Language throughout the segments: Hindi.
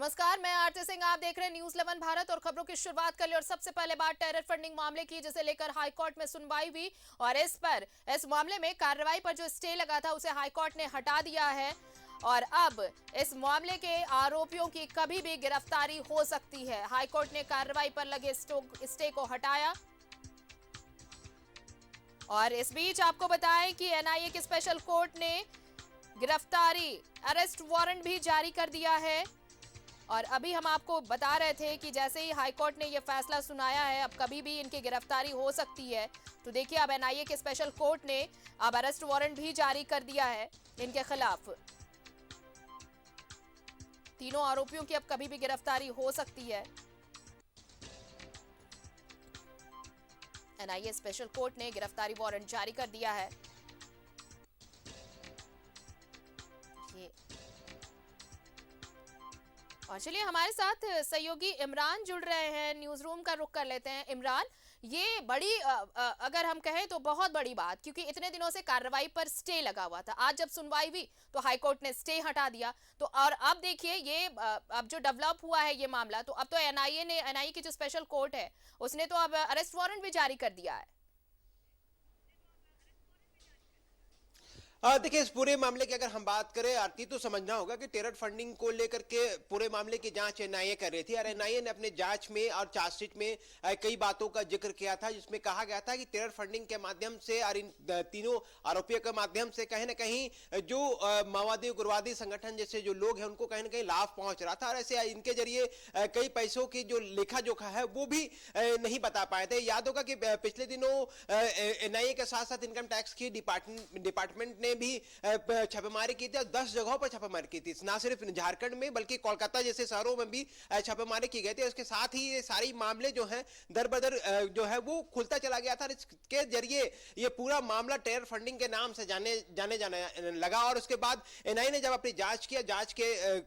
नमस्कार, मैं आरती सिंह। आप देख रहे हैं न्यूज़ 11 भारत और खबरों की शुरुआत कर ले। और सबसे पहले बात टेरर फंडिंग मामले की, जिसे लेकर हाईकोर्ट में सुनवाई हुई और इस मामले में कार्रवाई पर जो स्टे लगा था उसे हाईकोर्ट ने हटा दिया है। और अब इस मामले के आरोपियों की कभी भी गिरफ्तारी हो सकती है। हाईकोर्ट ने कार्रवाई पर लगे स्टे को हटाया। और इस बीच आपको बताएं कि एनआईए की स्पेशल कोर्ट ने गिरफ्तारी अरेस्ट वारंट भी जारी कर दिया है। और अभी हम आपको बता रहे थे कि जैसे ही हाईकोर्ट ने यह फैसला सुनाया है, अब कभी भी इनकी गिरफ्तारी हो सकती है। तो देखिए, अब एनआईए के स्पेशल कोर्ट ने अब अरेस्ट वारंट भी जारी कर दिया है इनके खिलाफ। तीनों आरोपियों की अब कभी भी गिरफ्तारी हो सकती है। एनआईए स्पेशल कोर्ट ने गिरफ्तारी वारंट जारी कर दिया है। ये और चलिए, हमारे साथ सहयोगी इमरान जुड़ रहे हैं। न्यूज रूम का रुख कर लेते हैं। इमरान, ये बड़ी अगर हम कहें तो बहुत बड़ी बात, क्योंकि इतने दिनों से कार्रवाई पर स्टे लगा हुआ था। आज जब सुनवाई हुई तो हाईकोर्ट ने स्टे हटा दिया। तो और अब देखिए, ये अब जो डेवलप हुआ है ये मामला, तो अब तो एनआईए की जो स्पेशल कोर्ट है उसने तो अब अरेस्ट वारंट भी जारी कर दिया है। देखिए, इस पूरे मामले की अगर हम बात करें आरती, तो समझना होगा कि टेरर फंडिंग को लेकर के पूरे मामले की जांच एनआईए कर रही थी। और एनआईए ने अपने जांच में और चार्जशीट में कई बातों का जिक्र किया था, जिसमें कहा गया था कि टेरर फंडिंग के माध्यम से और इन तीनों आरोपियों के माध्यम से कहीं ना कहीं जो माओवादी उग्रवादी संगठन जैसे जो लोग हैं उनको कहीं ना कहीं लाभ पहुंच रहा था। और ऐसे इनके जरिए कई पैसों की जो लेखा जोखा है वो भी नहीं बता पाए थे। याद होगा कि पिछले दिनों एनआईए के साथ साथ इनकम टैक्स की डिपार्टमेंट ने भी छापेमारी की थी और 10 जगहों पर छापेमारी की थी। ना सिर्फ झारखंड में बल्कि कोलकाता जैसे शहरों में भी छापेमारी की गई थी। उसके साथ ही ये सारी मामले जो हैं दर बदर जो है वो खुलता चला गया था। इसके जरिए ये पूरा मामला टेरर फंडिंग के नाम से जाने लगा। और उसके बाद एनआईए ने जब अपनी जांच के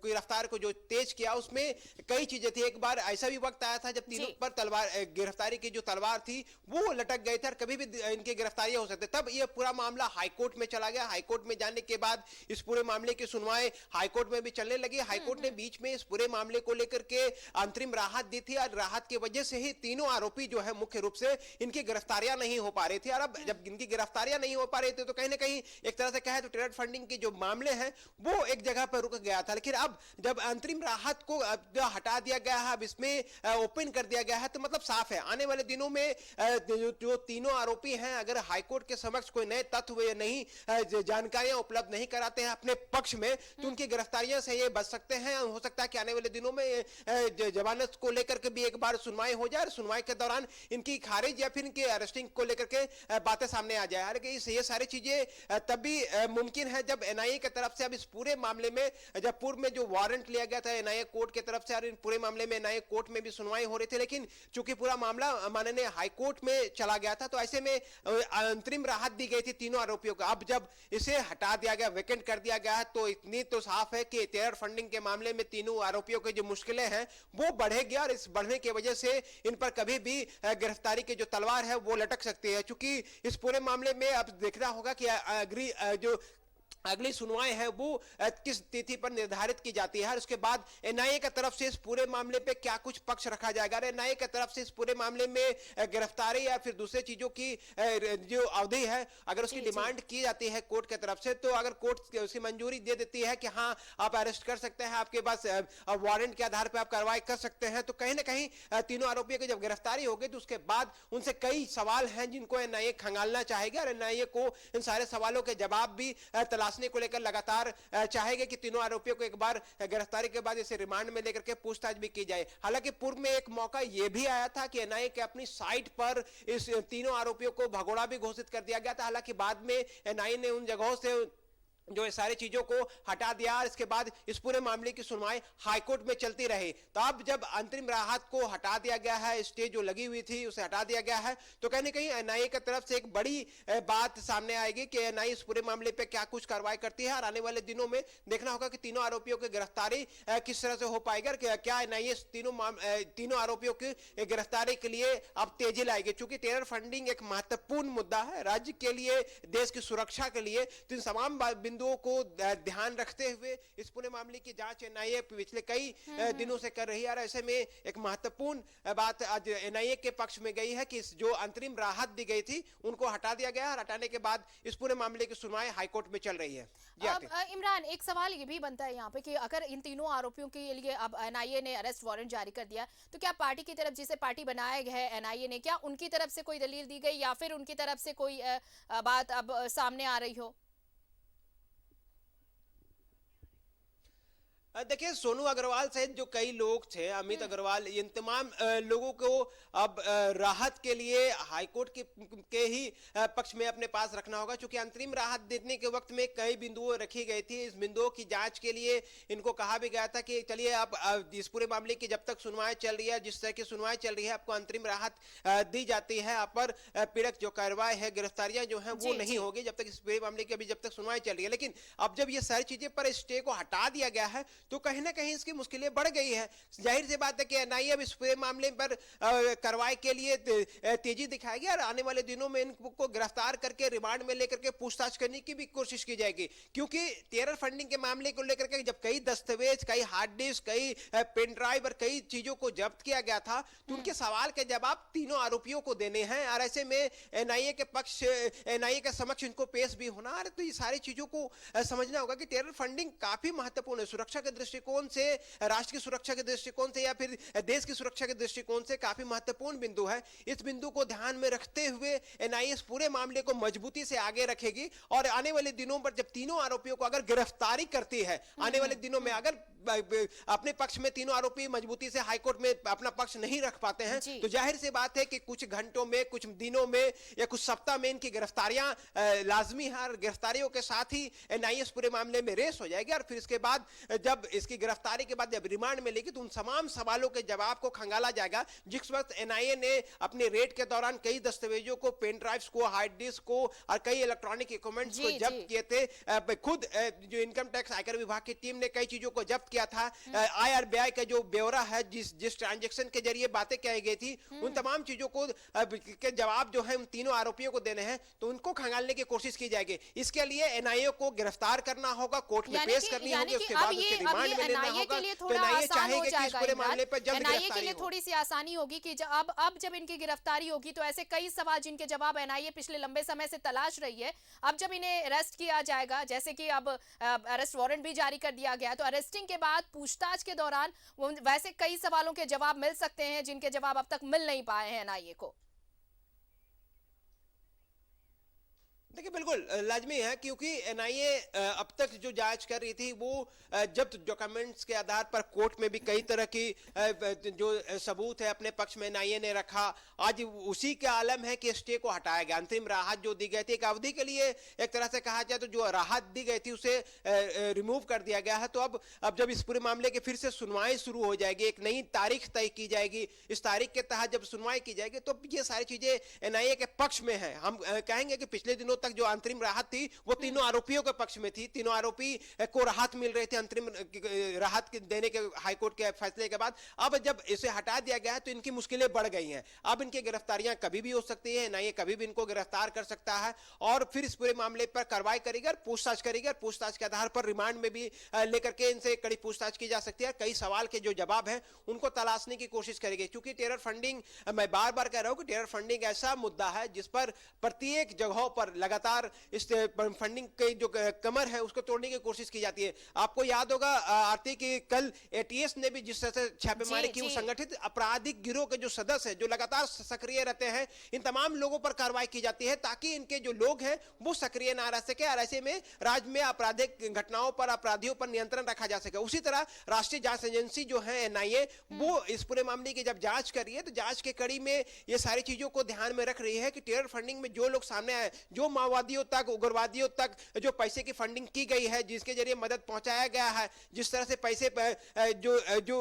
गिरफ्तार को जो तेज किया, उसमें कई चीजें थी। एक बार ऐसा भी वक्त आया था जब तीनों पर तलवार गिरफ्तारी की जो तलवार थी वो लटक गई थी और कभी भी इनकी गिरफ्तारी हो सकती। तब ये पूरा मामला हाईकोर्ट में चला गया। हाईकोर्ट में जाने के बाद इस पूरे मामले की सुनवाई हाईकोर्ट में भी चलने लगी। हाईकोर्ट ने बीच में इस पूरे मामले को लेकर के अंतरिम राहत दी थी और राहत की वजह से ही तीनों आरोपी जो है मुख्य रूप से इनकी गिरफ्तारियां नहीं हो पा रही थी। और अब जब इनकी गिरफ्तारियां नहीं हो पा रही थी तो कहीं ना कहीं एक तरह से कहे तो टेरर फंडिंग के जो मामले हैं वो एक जगह पर रुक गया था। लेकिन अब जब अंतरिम राहत को हटा दिया गया है, अब इसमें ओपन कर दिया गया है, तो मतलब साफ है आने वाले दिनों में जो तीनों आरोपी हैं, अगर हाईकोर्ट के समक्ष कोई नए तथ्य या नहीं जानकारियां उपलब्ध नहीं कराते हैं अपने पक्ष में, तो उनकी गिरफ्तारियों से ये बच सकते हैं। हो सकता है कि आने वाले दिनों में जमानत को लेकर के भी एक बार सुनवाई हो जाए और सुनवाई के दौरान इनकी खारिज या फिर इनकी अरेस्टिंग को लेकर के बातें सामने आ जाए। हालांकि ये सारी चीजें तभी मुमकिन है जब एनआईए की तरफ से अब इस पूरे मामले में, जब पूर्व में जो वारंट लिया गया था एनआईए कोर्ट की तरफ से, और इन पूरे मामले में एनआईए कोर्ट में भी सुनवाई हो रही थी, लेकिन चूंकि पूरा मामला माननीय हाईकोर्ट में चला गया था, तो ऐसे में अंतरिम राहत दी गई थी तीनों आरोपियों को। अब जब इसे हटा दिया गया, वेकेंट कर दिया गया है, तो इतनी तो साफ है कि टेरर फंडिंग के मामले में तीनों आरोपियों की जो मुश्किलें हैं वो बढ़ेगी और इस बढ़ने की वजह से इन पर कभी भी गिरफ्तारी की जो तलवार है वो लटक सकती है। क्योंकि इस पूरे मामले में अब देखना होगा कि अगली सुनवाई है वो किस तिथि पर निर्धारित की जाती है और उसके बाद एनआईए की तरफ से इस पूरे मामले पे क्या कुछ पक्ष रखा जाएगा। एनआईए की तरफ से इस पूरे मामले में गिरफ्तारी या फिर दूसरे चीजों की जो अवधि है, अगर उसकी डिमांड की जाती है कोर्ट की तरफ से, तो अगर कोर्ट उसकी मंजूरी दे देती है कि हाँ आप अरेस्ट कर सकते हैं, आपके पास वारंट के आधार पर आप कार्रवाई कर सकते हैं, तो कहीं ना कहीं तीनों आरोपियों की जब गिरफ्तारी होगी तो उसके बाद उनसे कई सवाल हैं जिनको एनआईए खंगालना चाहेगी और एनआईए को इन सारे सवालों के जवाब भी तलाशने को लेकर लगातार चाहेंगे कि तीनों आरोपियों को एक बार गिरफ्तारी के बाद इसे रिमांड में लेकर के पूछताछ भी की जाए। हालांकि पूर्व में एक मौका यह भी आया था कि एनआईए के अपनी साइट पर इस तीनों आरोपियों को भगोड़ा भी घोषित कर दिया गया था। हालांकि बाद में एनआईए ने उन जगहों से जो ये सारी चीजों को हटा दिया और इसके बाद इस पूरे मामले की सुनवाई हाईकोर्ट में चलती रही। तो अब जब अंतरिम राहत को हटा दिया गया है, स्टे जो लगी हुई थी उसे हटा दिया गया है, तो कहीं ना कहीं एनआईए की तरफ से एक बड़ी बात सामने आएगी कि एनआईए इस पूरे मामले पे क्या कुछ कार्रवाई करती है। और आने वाले दिनों में देखना होगा कि तीनों आरोपियों की गिरफ्तारी किस तरह से हो पाएगी। क्या एनआईए तीनों आरोपियों की गिरफ्तारी के लिए अब तेजी लाएगी। चूंकि टेरर फंडिंग एक महत्वपूर्ण मुद्दा है राज्य के लिए, देश की सुरक्षा के लिए, तो इन तमाम बिंदुओं को ध्यान रखते हुए इस पूरे मामले की जांच एनआईए पिछले कई दिनों से कर रही है। और ऐसे में एक महत्वपूर्ण बात आज एनआईए के पक्ष में गई है कि जो अंतरिम राहत दी गई थी उनको हटा दिया गया और हटाने के बाद इस पूरे मामले की सुनवाई हाईकोर्ट में चल रही है। अब इमरान, एक सवाल ये भी बनता है यहाँ पे कि अगर इन तीनों आरोपियों के लिए अब एनआईए ने अरेस्ट वारंट जारी कर दिया, तो क्या पार्टी की तरफ, जिसे पार्टी बनाया गया है एनआईए ने, क्या उनकी तरफ से कोई दलील दी गई या फिर उनकी तरफ से कोई बात अब सामने आ रही हो? देखिए, सोनू अग्रवाल सहित जो कई लोग थे, अमित अग्रवाल, इन तमाम लोगों को अब राहत के लिए हाईकोर्ट के ही पक्ष में अपने पास रखना होगा, क्योंकि अंतरिम राहत देने के वक्त में कई बिंदुओं रखी गई थी। इस बिंदुओं की जांच के लिए इनको कहा भी गया था कि चलिए अब इस पूरे मामले की जब तक सुनवाई चल रही है, जिस तरह की सुनवाई चल रही है, आपको अंतरिम राहत दी जाती है। आप पर पीड़क जो कार्रवाई है, गिरफ्तारियां जो है वो नहीं होगी जब तक इस पूरे मामले की अभी जब तक सुनवाई चल रही है। लेकिन अब जब ये सारी चीजें पर स्टे को हटा दिया गया है तो कहीं ना कहीं इसकी मुश्किलें बढ़ गई है। जाहिर सी बात है कि एनआईए अब इस पूरे मामले पर कार्रवाई के लिए तेजी दिखाएगी और आने वाले दिनों में इनको गिरफ्तार करके रिमांड में लेकर के पूछताछ करने की भी कोशिश की जाएगी, क्योंकि टेरर फंडिंग के मामले को लेकर के जब कई दस्तावेज, कई हार्ड डिस्क, कई पेन ड्राइव और कई चीजों को जब्त किया गया था, तो उनके सवाल के जवाब तीनों आरोपियों को देने हैं और ऐसे में एनआईए के समक्ष इनको पेश भी होना है। तो ये सारी चीजों को समझना होगा कि टेरर फंडिंग काफी महत्वपूर्ण है। सुरक्षा के दृष्टिकोण से, राष्ट्र की सुरक्षा के दृष्टिकोण से या फिर देश की सुरक्षा के दृष्टिकोण से काफी महत्वपूर्ण बिंदु है। इस बिंदु को ध्यान में रखते हुए एनआईए इस पूरे मामले को मजबूती से आगे रखेगी और आने वाले दिनों पर जब तीनों आरोपियों को अगर गिरफ्तारी करती है, आने वाले दिनों में अगर अपने पक्ष में तीनों आरोपी मजबूती से हाईकोर्ट में अपना पक्ष नहीं रख पाते हैं, तो जाहिर सी बात है कि कुछ घंटों में, कुछ दिनों में या कुछ सप्ताह में इनकी गिरफ्तारियां लाजमी है और गिरफ्तारियों के साथ ही एनआईए इस पूरे मामले में रेस हो जाएगी। और फिर इसके बाद जब इसकी गिरफ्तारी के बाद जब रिमांड में लेगी तो उन तमाम सवालों के जवाब को खंगाला जाएगा। जिस वक्त एनआईए ने अपने रेड के दौरान कई दस्तावेजों को, पेन ड्राइव्स को, हार्ड डिस्क को और कई इलेक्ट्रॉनिक इक्विपमेंट्स को जब्त किए थे, खुद जो इनकम टैक्स आयकर विभाग की टीम ने कई चीजों को जब्त किया था। आईआरबीआई का जो ब्यौरा है, जिस ट्रांजैक्शन के जरिए बातें कही गई थी, उन तमाम चीजों को के जवाब जो है उन तीनों आरोपियों को देने हैं, तो उनको खंगालने की कोशिश की जाएगी। इसके लिए एनआईए को गिरफ्तार करना होगा, कोर्ट में पेश करनी होगी, उसके बाद उसके रिमांड में लेना होगा। तो एनआईए चाहेगी कि इस पूरे मामले पर जल्द एनआईए के लिए थोड़ी सी आसानी होगी कि अब जब इनकी गिरफ्तारी होगी तो ऐसे कई सवाल जिनके जवाब एनआईए पिछले लंबे समय से तलाश रही है, अब जब इन्हें अरेस्ट किया जाएगा, जैसे कि अब अरेस्ट वारंट भी जारी कर दिया गया, तो अरेस्टिंग के बाद पूछताछ के दौरान वैसे कई सवालों के जवाब मिल सकते हैं जिनके जवाब अब तक मिल नहीं पाए हैं एनआईए को। देखिए, बिल्कुल लाजमी है, क्योंकि एनआईए अब तक जो जांच कर रही थी वो जब्त डॉक्यूमेंट्स के आधार पर कोर्ट में भी कई तरह की जो सबूत है अपने पक्ष में एनआईए ने रखा। आज उसी का आलम है कि स्टे को हटाया गया। अंतरिम राहत जो दी गई थी, एक अवधि के लिए एक तरह से कहा जाए तो जो राहत दी गई थी उसे रिमूव कर दिया गया है। तो अब जब इस पूरे मामले की फिर से सुनवाई शुरू हो जाएगी, एक नई तारीख तय की जाएगी, इस तारीख के तहत जब सुनवाई की जाएगी तो ये सारी चीजें एनआईए के पक्ष में है। हम कहेंगे कि पिछले दिनों तक जो अंतरिम राहत थी वो तीनों आरोपियों के पक्ष में थी, तीनों आरोपी को राहत मिल रही थी अंतरिम राहत देने के हाईकोर्ट के फैसले के बाद। अब जब इसे हटा दिया गया है तो इनकी मुश्किलें बढ़ गई हैं। अब इनकी गिरफ्तारियां कभी भी हो सकती है, एनआईए कभी भी इनको गिरफ्तार कर सकता है और फिर इस पूरे मामले पर कार्रवाई करेगी और पूछताछ करेगी और पूछताछ के आधार पर रिमांड में भी लेकर के इनसे कड़ी पूछताछ की जा सकती है। कई सवाल के जो जवाब है उनको तलाशने की कोशिश करेगी, क्योंकि टेरर फंडिंग, मैं बार बार कह रहा हूं कि टेरर फंडिंग ऐसा मुद्दा है जिस पर प्रत्येक जगहों पर लगातार इस फंडिंग की जो कमर है उसको तोड़ने की कोशिश की जाती है। आपको याद होगा आरती की कल एटीएस ने भी जिस तरह से छापेमारी की, संगठित आपराधिक गिरोह के जो सदस्य हैं जो लगातार सक्रिय रहते हैं, इन तमाम लोगों पर कार्रवाई की जाती है ताकि इनके जो लोग हैं वो सक्रिय ना रह सके और ऐसे में राज्य में आपराधिक घटनाओं पर, अपराधियों पर नियंत्रण रखा जा सके। उसी तरह राष्ट्रीय जांच एजेंसी जो है एनआईए, वो इस पूरे मामले की जब जांच कर रही है तो जांच के कड़ी में ये सारी चीजों को ध्यान में रख रही है कि टेरर फंडिंग में जो लोग सामने आए, जो माओवादियों तक, उग्रवादियों तक जो पैसे की फंडिंग की गई है, जिसके जरिए मदद पहुंचाया गया है, जिस तरह से पैसे जो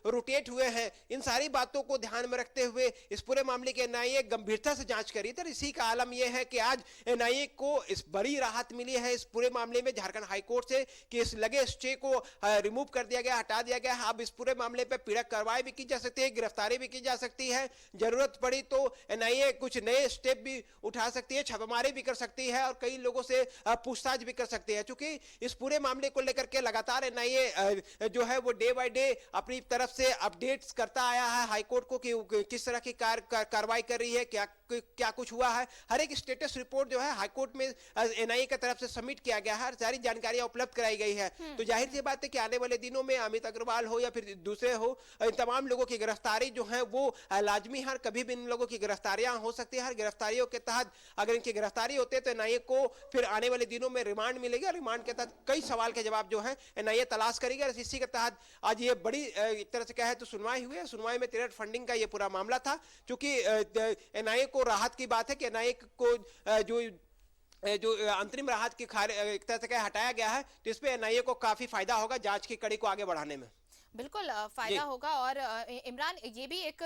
रोटेट हुए हैं, इन सारी बातों को ध्यान में रखते हुए इस पूरे मामले की एनआईए गंभीरता से जांच करी थी। इसी का आलम यह है कि आज एनआईए को इस बड़ी राहत मिली है इस पूरे मामले में झारखंड हाईकोर्ट से कि इस लगे स्टे को रिमूव कर दिया गया, हटा दिया गया। अब इस पूरे मामले पर पीड़क कार्रवाई भी की जा सकती है, गिरफ्तारी भी की जा सकती है, जरूरत पड़ी तो एनआईए कुछ नए स्टेप भी उठा सकती है, छापेमारी भी कर सकती है और कई लोगों से पूछताछ भी कर सकती है। चूंकि इस पूरे मामले को लेकर के लगातार एनआईए जो है वो डे बाय डे अपनी तरफ से अपडेट्स करता आया है हाईकोर्ट को कि किस तरह की कार्रवाई कर रही है, क्या कुछ हुआ है। हर एक स्टेटस रिपोर्ट जो है हाईकोर्ट में एनआईए की तरफ से सबमिट किया गया है, सारी जानकारियां उपलब्ध कराई गई है। तो जाहिर सी बात है कि आने वाले दिनों में अमित अग्रवाल हो या फिर दूसरे हो, इन तमाम लोगों की गिरफ्तारी जो है वो लाजमी है। कभी भी इन लोगों की गिरफ्तारियां हो सकती है। हर गिरफ्तारियों के तहत अगर इनकी गिरफ्तारी होती है तो एनआईए को फिर आने वाले दिनों में रिमांड मिलेगा। रिमांड के तहत कई सवाल के जवाब जो है एनआईए तलाश करेगी और इसी के तहत आज ये बड़ी एक तरह से क्या है तो सुनवाई हुई है। सुनवाई में टेरर फंडिंग का ये पूरा मामला था। क्योंकि एनआईए को राहत की बात है कि एनआईए को जो अंतरिम राहत की एक तरह से क्या हटाया गया है, तो इस पे एनआईए को काफी फायदा होगा जांच की कड़ी को आगे बढ़ाने में। बिल्कुल फायदा होगा। और इमरान, ये भी एक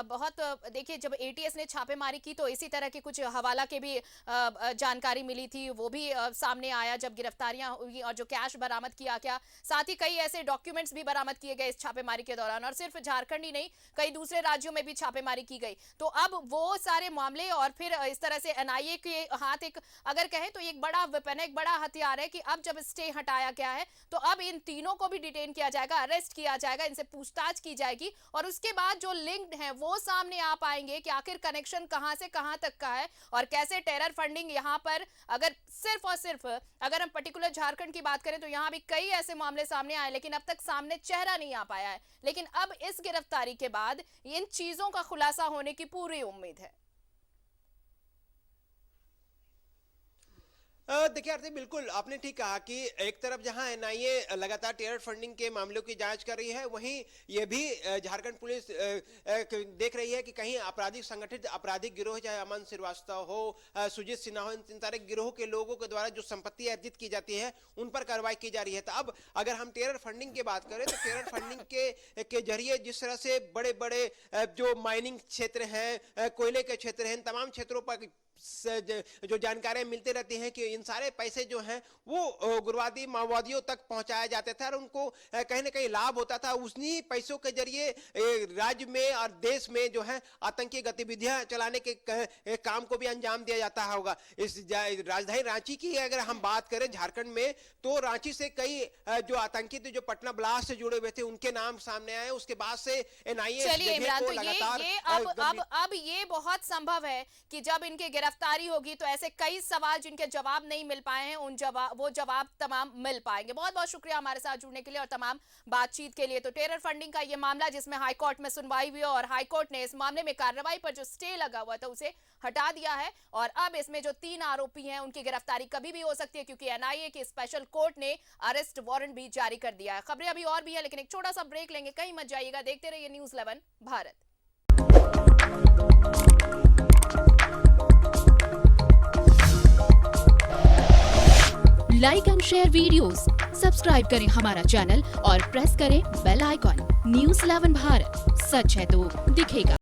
बहुत देखिए, जब एटीएस ने छापेमारी की तो इसी तरह के कुछ हवाला के भी जानकारी मिली थी, वो भी सामने आया जब गिरफ्तारियां हुई और जो कैश बरामद किया गया। साथ ही कई ऐसे डॉक्यूमेंट्स भी बरामद किए गए इस छापेमारी के दौरान, और सिर्फ झारखंड ही नहीं कई दूसरे राज्यों में भी छापेमारी की गई। तो अब वो सारे मामले और फिर इस तरह से एनआईए के हाथ एक, अगर कहें तो एक बड़ा वेपन है, एक बड़ा हथियार है कि अब जब स्टे हटाया गया है तो अब इन तीनों को भी डिटेन किया जाएगा, अरेस्ट किया जाएगा, इनसे पूछताछ की जाएगी और उसके बाद जो लिंक्ड हैं वो सामने आ पाएंगे कि आखिर कनेक्शन कहां से कहां तक का है और कैसे टेरर फंडिंग यहां पर, अगर सिर्फ और सिर्फ अगर हम पर्टिकुलर झारखंड की बात करें तो यहां भी कई ऐसे मामले सामने आए लेकिन अब तक सामने चेहरा नहीं आ पाया है। लेकिन अब इस गिरफ्तारी के बाद इन चीजों का खुलासा होने की पूरी उम्मीद है। देखिए आरती, बिल्कुल आपने ठीक कहा कि एक तरफ जहां एनआईए लगातार टेरर फंडिंग के मामलों की जांच कर रही है, वहीं ये भी झारखंड पुलिस देख रही है कि कहीं आपराधिक संगठित आपराधिक गिरोह, चाहे अमन श्रीवास्तव हो, सुजीत सिन्हा हो, इन सारे गिरोह के लोगों के द्वारा जो संपत्ति अर्जित की जाती है उन पर कार्रवाई की जा रही है। तो अब अगर हम टेरर फंडिंग की बात करें तो टेरर फंडिंग के जरिए जिस तरह से बड़े बड़े जो माइनिंग क्षेत्र हैं, कोयले के क्षेत्र हैं, इन तमाम क्षेत्रों पर जो जानकारियां मिलती रहती हैं कि इन सारे पैसे जो हैं वो उग्रवादी माओवादियों तक पहुंचाए जाते थे और उनको कहीं ना कहीं लाभ होता था। उन्हीं पैसों के जरिए राज्य में और देश में जो है आतंकी गतिविधियां चलाने के काम को भी अंजाम दिया जाता होगा। इस राजधानी रांची की अगर हम बात करें झारखंड में, तो रांची से कई जो आतंकी थे जो पटना ब्लास्ट से जुड़े हुए थे उनके नाम सामने आए। उसके बाद से एनआईए चलिए इमरान, तो ये अब ये बहुत संभव है कि जब इनके गिरफ्तारी होगी तो ऐसे कई सवाल जिनके जवाब नहीं मिल पाए हैं वो जवाब तमाम मिल पाएंगे। बहुत बहुत शुक्रिया हमारे साथ जुड़ने के लिए और तमाम बातचीत के लिए। तो टेरर फंडिंग का ये मामला जिसमें हाईकोर्ट में सुनवाई हुई और हाईकोर्ट ने इस मामले में कार्रवाई पर जो स्टे लगा हुआ था उसे हटा दिया है और अब इसमें जो 3 आरोपी हैं उनकी गिरफ्तारी कभी भी हो सकती है क्योंकि एनआईए के स्पेशल कोर्ट ने अरेस्ट वारंट भी जारी कर दिया है। खबरें अभी और भी है लेकिन एक छोटा सा ब्रेक लेंगे, कहीं मत जाइएगा, देखते रहिए news 11 Bharat. Like and share videos, subscribe करें हमारा चैनल और प्रेस करें बेल आइकॉन। न्यूज़ 11 भारत, सच है तो दिखेगा।